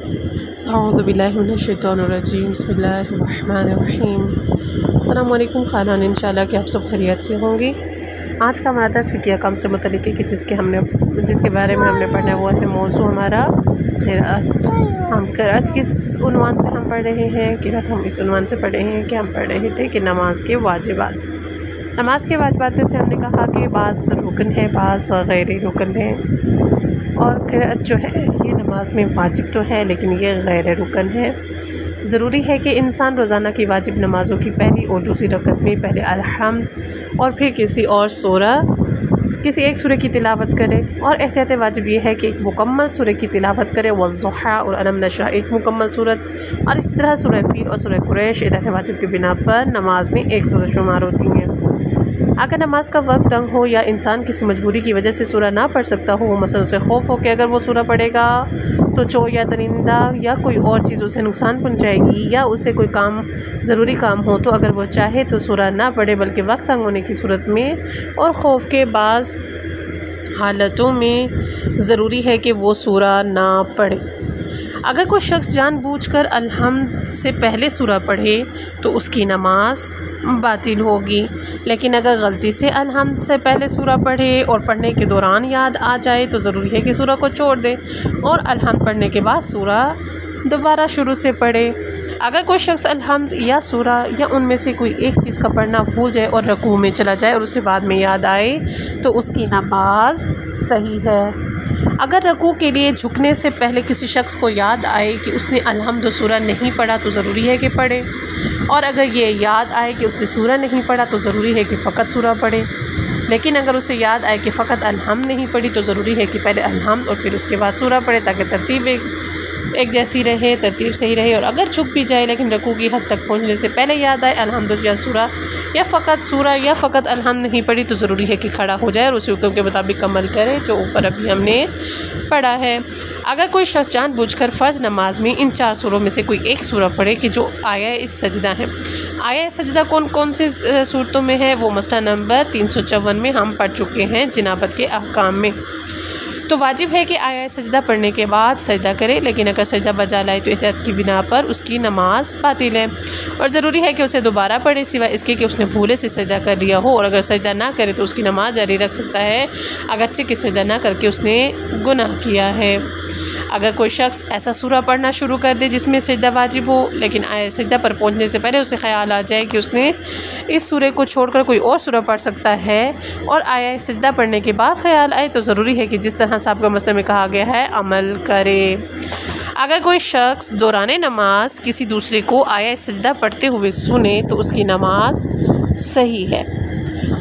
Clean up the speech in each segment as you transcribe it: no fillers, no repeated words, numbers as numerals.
औज़ुबिल्लाहिमिनश्शैतानिर्रजीम बिस्मिल्लाहिर्रहमानिर्रहीम। अस्सलाम वालेकुम ख़ानान, इंशाल्लाह कि आप सब खैरियत से होंगे। आज का हमारा दर्स फ़िक़्ही अहकाम से मुतल्लिक़ है कि जिसके बारे में हमने पढ़ना है वो है मौज़ू हमारा क़िराअत। हम क़िराअत किस उन्वान से हम पढ़ रहे हैं? क़िराअत हम इस उन्वान से पढ़ रहे हैं कि हम पढ़ रहे थे कि नमाज के वाजिबात। नमाज के वाजिबात में से हमने कहा कि बाज़ रुकन है, बाज़ गैर रुकन है। और क़िराअत जो है ये नमाज में वाजिब तो है लेकिन ये गैर रुकन है। ज़रूरी है कि इंसान रोज़ाना की वाजिब नमाज़ों की पहली और दूसरी रकत में पहले अलहम्द और फिर किसी एक सूरह की तिलावत करे। और एहतियात वाजिब ये है कि एक मुकम्मल सूरह की तिलावत करे, वज़्ज़ुहा और अलम नशरा एक मुकम्मल सूरत, और इसी तरह सूरह फ़ील और सूरह कुरैश एहतियात वाजिब की बिना पर नमाज में एक सूरत शुमार होती हैं। अगर नमाज का वक्त तंग हो या इंसान किसी मजबूरी की वजह से सूरह ना पढ़ सकता हो, मसलन उसे खौफ हो कि अगर वो सूरह पढ़ेगा तो चोर या दरिंदा या कोई और चीज़ उसे नुकसान पहुंचाएगी, या उसे कोई ज़रूरी काम हो, तो अगर वो चाहे तो सूरह ना पढ़े बल्कि वक्त तंग होने की सूरत में और खौफ के बाज़ हालतों में ज़रूरी है कि वो सूरह ना पढ़े। अगर कोई शख्स जानबूझकर अलहम्द से पहले सूरह पढ़े तो उसकी नमाज बातिल होगी, लेकिन अगर गलती से अलहम्द से पहले सूरह पढ़े और पढ़ने के दौरान याद आ जाए तो ज़रूरी है कि सूरह को छोड़ दे और अलहम्द पढ़ने के बाद सूरह दोबारा शुरू से पढ़े। अगर कोई शख्स अलहम्द या सूरह या उनमें से कोई एक चीज़ का पढ़ना भूल जाए और रकूअ में चला जाए और उसे बाद में याद आए तो उसकी नमाज सही है। अगर रकूअ के लिए झुकने से पहले किसी शख्स को याद आए कि उसने अलहम्द सूरह नहीं पढ़ा तो ज़रूरी है कि पढ़े, और अगर ये याद आए कि उसने सूरह नहीं पढ़ा तो ज़रूरी है कि फ़कत सूरह पढ़े। लेकिन अगर उसे याद आए कि फ़कत अलहम्द नहीं पढ़ी तो ज़रूरी है कि पहले अलहम्द और फिर उसके बाद सूरह पढ़े, ताकि तरतीब एक जैसी रहे, तरतीब सही रहे। और अगर चुक भी जाए लेकिन रकूअ की हद तक पहुँचने से पहले याद आए अलहम्द या सूरह या फ़कत सूरह या फ़कत अलहम्द नहीं पढ़ी तो ज़रूरी है कि खड़ा हो जाए और उसी हुक्म के मुताबिक अमल करे जो ऊपर अभी हमने पढ़ा है। अगर कोई शख्स जानबूझकर फ़र्ज़ नमाज में इन 4 सूरों में से कोई एक सूरह पढ़े कि जो आया इस सजदा है। आया सजदा कौन कौन से सूरतों में है वो मसला नंबर 354 में हम पढ़ चुके हैं जनाबत के अहकाम में। तो वाजिब है कि आया सजदा पढ़ने के बाद सजदा करे, लेकिन अगर सजदा बजा लाए तो एहतियात की बिना पर उसकी नमाज बातिल है और ज़रूरी है कि उसे दोबारा पढ़े, सिवाय इसके कि उसने भूले से सजदा कर लिया हो। और अगर सजदा ना करे तो उसकी नमाज जारी रख सकता है, अगरचे कि सजदा ना करके उसने गुनाह किया है। अगर कोई शख्स ऐसा सूरह पढ़ना शुरू कर दे जिसमें सजदा वाजिब हो, लेकिन आया सजदा पर पहुंचने से पहले उसे ख्याल आ जाए कि उसने इस सूरह को छोड़कर कोई और सूरह पढ़ सकता है, और आया सजदा पढ़ने के बाद ख्याल आए तो ज़रूरी है कि जिस तरह साबिक़ा मसले में कहा गया है अमल करे। अगर कोई शख्स दौरान नमाज किसी दूसरे को आया सजदा पढ़ते हुए सुने तो उसकी नमाज सही है,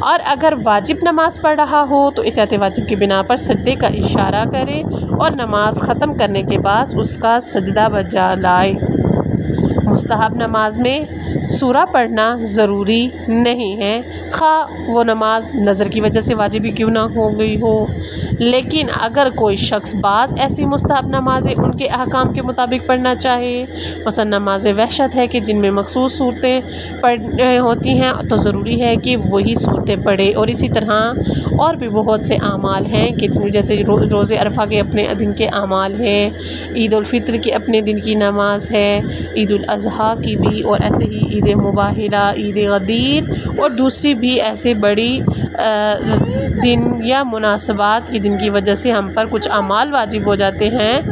और अगर वाजिब नमाज पढ़ रहा हो तो एहतियात वाजिब की बिना पर सजदे का इशारा करे और नमाज ख़त्म करने के बाद उसका सजदा बजा लाए। मुस्तहब नमाज में सूरह पढ़ना ज़रूरी नहीं है, खा वो नमाज नज़र की वजह से वाजिब ही क्यों ना हो गई हो। लेकिन अगर कोई शख्स बाज़ ऐसी मुस्तहब नमाज़ें उनके अहकाम के मुताबिक पढ़ना चाहे, मसलन नमाज वहशत है कि जिनमें मखसूस सूरतें पढ़ होती हैं, तो ज़रूरी है कि वही सूरतें पढ़े। और इसी तरह और भी बहुत से आमाल हैं कि जैसे रोज़े अरफा के अपने दिन के आमाल हैं, ईद उल फित्र की अपने दिन की नमाज है, ईद उल अज़हा की भी, और ऐसे ही ईद मुबाहिला, ईद गदीर और दूसरी भी ऐसे बड़ी दिन या मुनासबात की जिनकी वजह से हम पर कुछ अमाल वाजिब हो जाते हैं,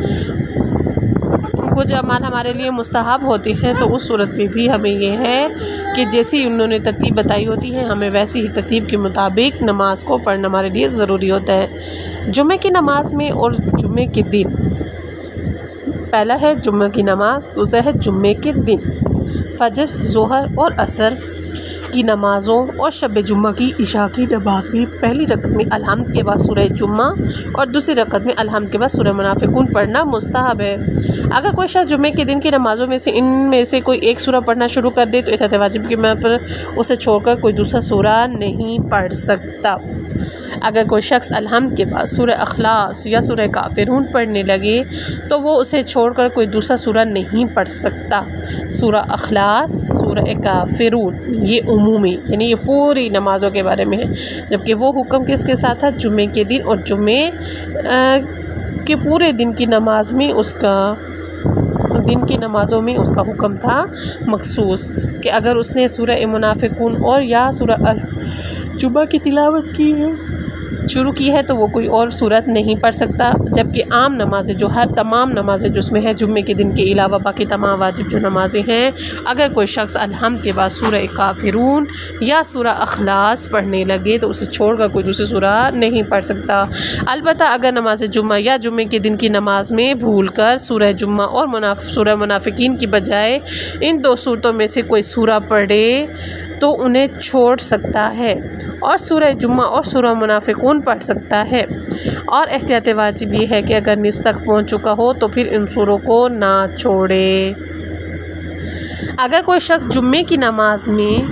कुछ अमाल हमारे लिए मुस्तहब होते हैं। तो उस सूरत में भी हमें यह है कि जैसी उन्होंने तरतीब बताई होती है हमें वैसी ही तरतीब के मुताबिक नमाज को पढ़ना हमारे लिए ज़रूरी होता है। जुम्मे की नमाज में और जुम्मे के दिन, पहला है जुम्मे की नमाज, दूसरा है जुम्मे के दिन। फजर, ज़ोहर और असर की नमाज़ों और शब जुम्मा की इशा की नमाज में पहली रकत में अलहम्द के बाद सूरह जुम्मा और दूसरी रकत में अलहम्द के बाद सूरह मुनाफिकून पढ़ना मुस्तहब है। अगर कोई शख्स जुम्मे के दिन की नमाज़ों में से इनमें से कोई एक सूरह पढ़ना शुरू कर दे तो एहतियात वाजिब के मैं पर उसे छोड़कर कोई दूसरा सूरह नहीं पढ़ सकता। अगर कोई शख्स अलहम्द के बाद सूरह अखलास या सूरह काफिरून पढ़ने लगे तो वो उसे छोड़कर कोई दूसरा सूरह नहीं पढ़ सकता। सूरह अखलास, सूरह काफिरून ये उमूमी यानी ये पूरी नमाज़ों के बारे में है, जबकि वो हुक्म किसके साथ था? जुम्मे के दिन और जुम्मे के पूरे दिन की नमाज में उसका दिन की नमाज़ों में उसका हुक्म था मखसूस कि अगर उसने सूरह मुनाफिकून और या सूरह जुमा की तिलावत शुरू की है तो वो कोई और सूरत नहीं पढ़ सकता। जबकि आम नमाज़ें जो तमाम नमाज़ें जो उसमें है जुम्मे के दिन के अलावा बाकी तमाम वाजिब जो नमाज़ें हैं, अगर कोई शख्स अलहम्द के बाद सूरह काफिरून या सूरह अखलास पढ़ने लगे तो उसे छोड़कर कोई दूसरी सूरह नहीं पढ़ सकता। अलबत्ता अगर नमाज जुम्मा या जुम्मे के दिन की नमाज में भूलकर सूरह जुम्मा और सूरह मुनाफिकीन की बजाय इन दो सूरतों में से कोई सूरह पढ़े तो उन्हें छोड़ सकता है और सूरह जुम्मा और सूरह मुनाफिकून पढ़ सकता है। और एहतियात वाजिब ये है कि अगर निस तक पहुँच चुका हो तो फिर इन सूरों को ना छोड़े। अगर कोई शख्स जुम्मे की नमाज में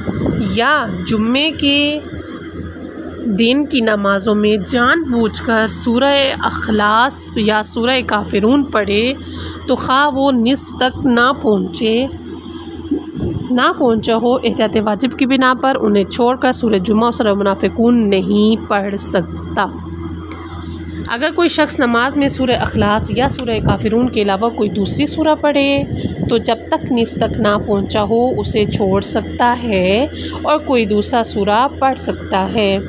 या जुम्मे के दिन की नमाज़ों में जानबूझकर सूरह अखलास या सूरह काफिरून पढ़े तो खा वो निस तक ना पहुँचा हो, एहतियात वाजिब की बिना पर उन्हें छोड़कर सूरह जुम्मा और सूरह मुनाफिकून नहीं पढ़ सकता। अगर कोई शख्स नमाज में सूरह अखलास या सूरह काफिरून के अलावा कोई दूसरी सूरह पढ़े तो जब तक निस तक ना पहुँचा हो उसे छोड़ सकता है और कोई दूसरा सूरह पढ़ सकता है।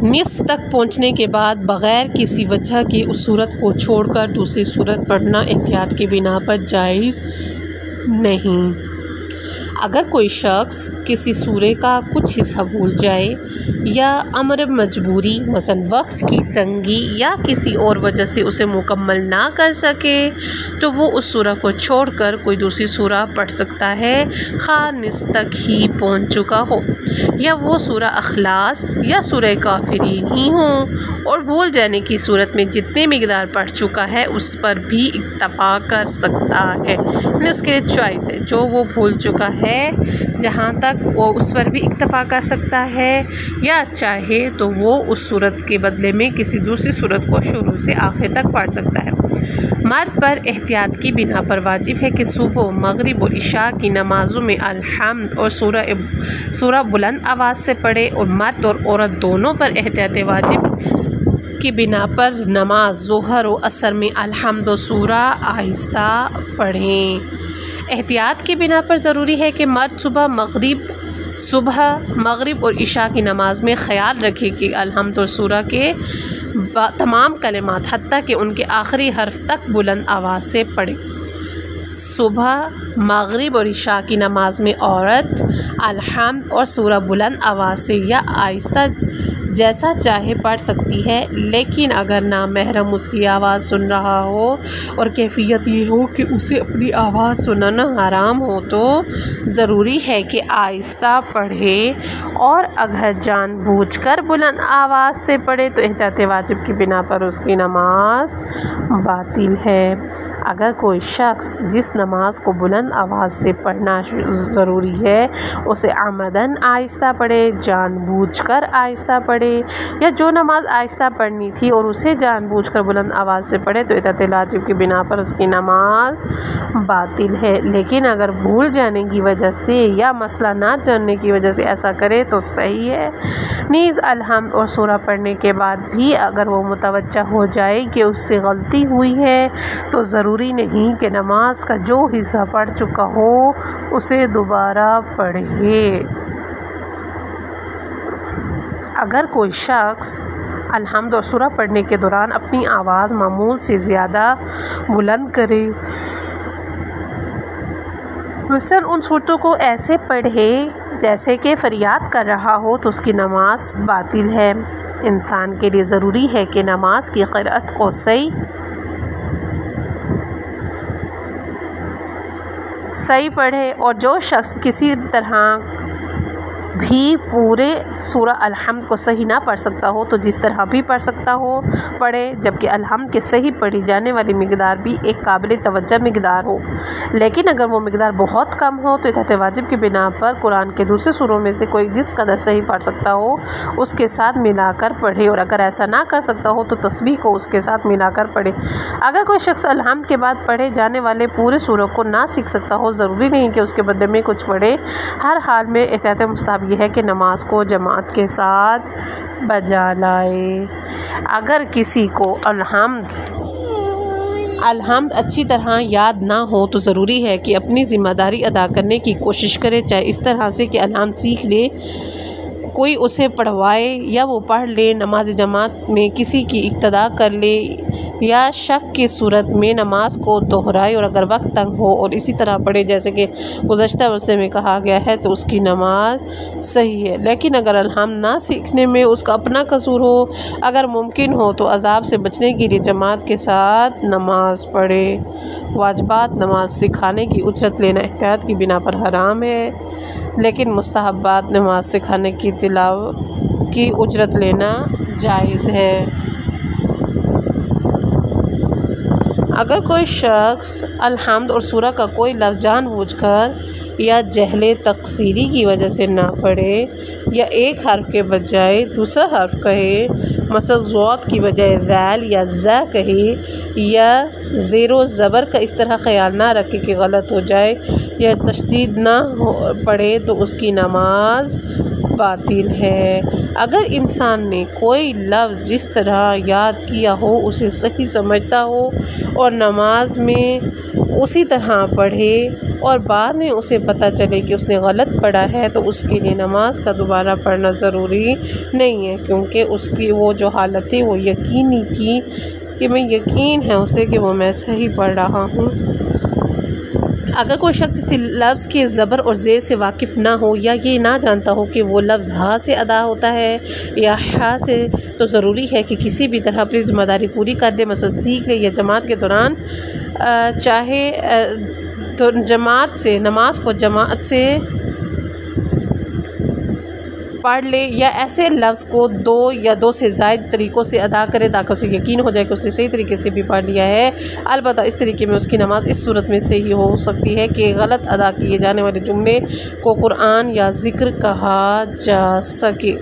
निस्फ़ तक पहुँचने के बाद बग़ैर किसी वजह के उस सूरत को छोड़कर दूसरी सूरत पढ़ना एहतियात की बिना पर जायज़ नहीं। अगर कोई शख्स किसी सूरे का कुछ हिस्सा भूल जाए या अमर मजबूरी मसलन वक्त की तंगी या किसी और वजह से उसे मुकम्मल ना कर सके तो वो उस सूरा को छोड़कर कोई दूसरी सूरा पढ़ सकता है, खा निस तक ही पहुंच चुका हो या वो सूरा अखलास या सूरा काफिरीन ही हो, और भूल जाने की सूरत में जितने मिक़दार पढ़ चुका है उस पर भी इक्तफ़ा कर सकता है। उसके चॉइस है, जो वो भूल चुका है जहाँ तक वो उस पर भी इक्तफ़ा कर सकता है, या चाहे तो वो उस सूरत के बदले में किसी दूसरी सूरत को शुरू से आखिर तक पढ़ सकता है। मर्द पर एहतियात की बिना पर वाजिब है कि सुबह, मगरिब और इशा की नमाज़ों में अल्हम्द और सूरह बुलंद आवाज़ से पढ़े, और मर्द और औरत दोनों पर एहतियात वाजिब की बिना पर नमाज ज़ोहर और असर में अल्हम्द और सूरह आहिस्ता पढ़ें। एहतियात की बिना पर ज़रूरी है कि मर्द सुबह, मगरिब और इशा की नमाज़ में ख़याल रखे कि अल्हम्द और सूरह के तमाम कलिमात हत्ता कि उनके आखिरी हर्फ तक बुलंद आवाज़ से पढ़े। सुबह, मगरिब और इशा की नमाज में औरत अल्हम्द और सूरह बुलंद आवाज़ से या आहिस्ता जैसा चाहे पढ़ सकती है, लेकिन अगर नामहरम उसकी आवाज़ सुन रहा हो और कैफियत ये हो कि उसे अपनी आवाज़ सुनाना हराम हो तो ज़रूरी है कि आहिस्ता पढ़े, और अगर जानबूझकर बुलंद आवाज़ से पढ़े तो एहतियात वाजिब की बिना पर उसकी नमाज बातिल है। अगर कोई शख्स जिस नमाज को बुलंद आवाज़ से पढ़ना ज़रूरी है उसे आमदन आहिस्ता पढ़े, जानबूझकर आहिस्ता पढ़े, या जो नमाज आहिस्ता पढ़नी थी और उसे जानबूझकर बुलंद आवाज़ से पढ़े तो एहतियात वाजिब की बिना पर उसकी नमाज बातिल है। लेकिन अगर भूल जाने की वजह से या मसला ना जानने की वजह से ऐसा करे तो सही है। नीज़ अल्हम्द और सूरह पढ़ने के बाद भी अगर वो मुतवज्जा हो जाए कि उससे गलती हुई है तो ज़रूरी नहीं कि नमाज का जो हिस्सा पढ़ चुका हो उसे दोबारा पढ़े। अगर कोई शख्स अल्हम्द और सूरह पढ़ने के दौरान अपनी आवाज़ मामूल से ज़्यादा बुलंद करे, मसलन उन सूरतों को ऐसे पढ़े जैसे कि फरियाद कर रहा हो तो उसकी नमाज बातिल है। इंसान के लिए ज़रूरी है कि नमाज की क़िराअत को सही पढ़े, और जो शख्स किसी तरह भी पूरे सूरह अल्हम्द को सही ना पढ़ सकता हो तो जिस तरह भी पढ़ सकता हो पढ़े, जबकि अल्हम्द के सही पढ़ी जाने वाली मिक़दार भी एक काबिल तवज्जो मिक़दार हो। लेकिन अगर वो मिक़दार बहुत कम हो तो एहतियात वाजिब की बिना पर कुरान के दूसरे सूरों में से कोई जिस कदर सही पढ़ सकता हो उसके साथ मिलाकर पढ़े, और अगर ऐसा ना कर सकता हो तो तस्बीह को उसके साथ मिलाकर पढ़े। अगर कोई शख्स अल्हम्द के बाद पढ़े जाने वाले पूरे सूरों को ना सीख सकता हो, ज़रूरी नहीं कि उसके बदले में कुछ पढ़े। हर हाल में एहतियात मुस्ताहब यह है कि नमाज को जमात के साथ बजा लाए। अगर किसी को अलहम्द अच्छी तरह याद ना हो तो ज़रूरी है कि अपनी ज़िम्मेदारी अदा करने की कोशिश करे, चाहे इस तरह से कि अलहम्द सीख ले, कोई उसे पढ़वाए या वो पढ़ ले, नमाज जमात में किसी की इक्तदा कर ले या शक की सूरत में नमाज को दोहराए और अगर वक्त तंग हो और इसी तरह पढ़े जैसे कि गुज़श्ता मसले में कहा गया है तो उसकी नमाज सही है। लेकिन अगर अलहम्द ना सीखने में उसका अपना कसूर हो, अगर मुमकिन हो तो अज़ाब से बचने के लिए जमात के साथ नमाज पढ़े। वाजिबात नमाज सिखाने की उजरत लेना एहतियात की बिना पर हराम है, लेकिन मुस्तहब्बात नमाज सिखाने की की उजरत लेना जायज़ है। अगर कोई शख्स अलहम्द और सूरा का कोई लफ्ज़ जानबूझकर या जहले तक़सीरी की वजह से ना पढ़े या एक हर्फ के बजाय दूसरा हर्फ कहे, मसलन ज़ौत की बजाय ज़ैल या ज़ा कहे या ज़ेरो ज़बर का इस तरह ख़याल ना रखे कि गलत हो जाए या तशदीद ना पढ़े तो उसकी नमाज बातिल है। अगर इंसान ने कोई लफ्ज़ जिस तरह याद किया हो उसे सही समझता हो और नमाज में उसी तरह पढ़े और बाद में उसे पता चले कि उसने गलत पढ़ा है तो उसके लिए नमाज का दोबारा पढ़ना ज़रूरी नहीं है, क्योंकि उसकी वो जो हालत थी वो यकीनी थी कि मैं यकीन है उसे कि वो मैं सही पढ़ रहा हूँ। अगर कोई शख्स किसी लफ्ज़ के ज़बर और ज़ेर से वाकिफ़ ना हो या ये ना जानता हो कि वो लफ्ज़ हा से अदा होता है या हा से, तो ज़रूरी है कि किसी भी तरह अपनी ज़िम्मेदारी पूरी कर दे, मसलन सीख ले या जमात के दौरान चाहे तो जमात से नमाज को जमात से पढ़ ले या ऐसे लफ्ज़ को दो या दो से ज़ायद तरीक़ों से अदा करे ताकि उसे यकीन हो जाए कि उसने सही तरीके से भी पढ़ लिया है। अलबत्ता इस तरीके में उसकी नमाज इस सूरत में से ही हो सकती है कि गलत अदा किए जाने वाले जुमले को कुरान या ज़िक्र कहा जा सके।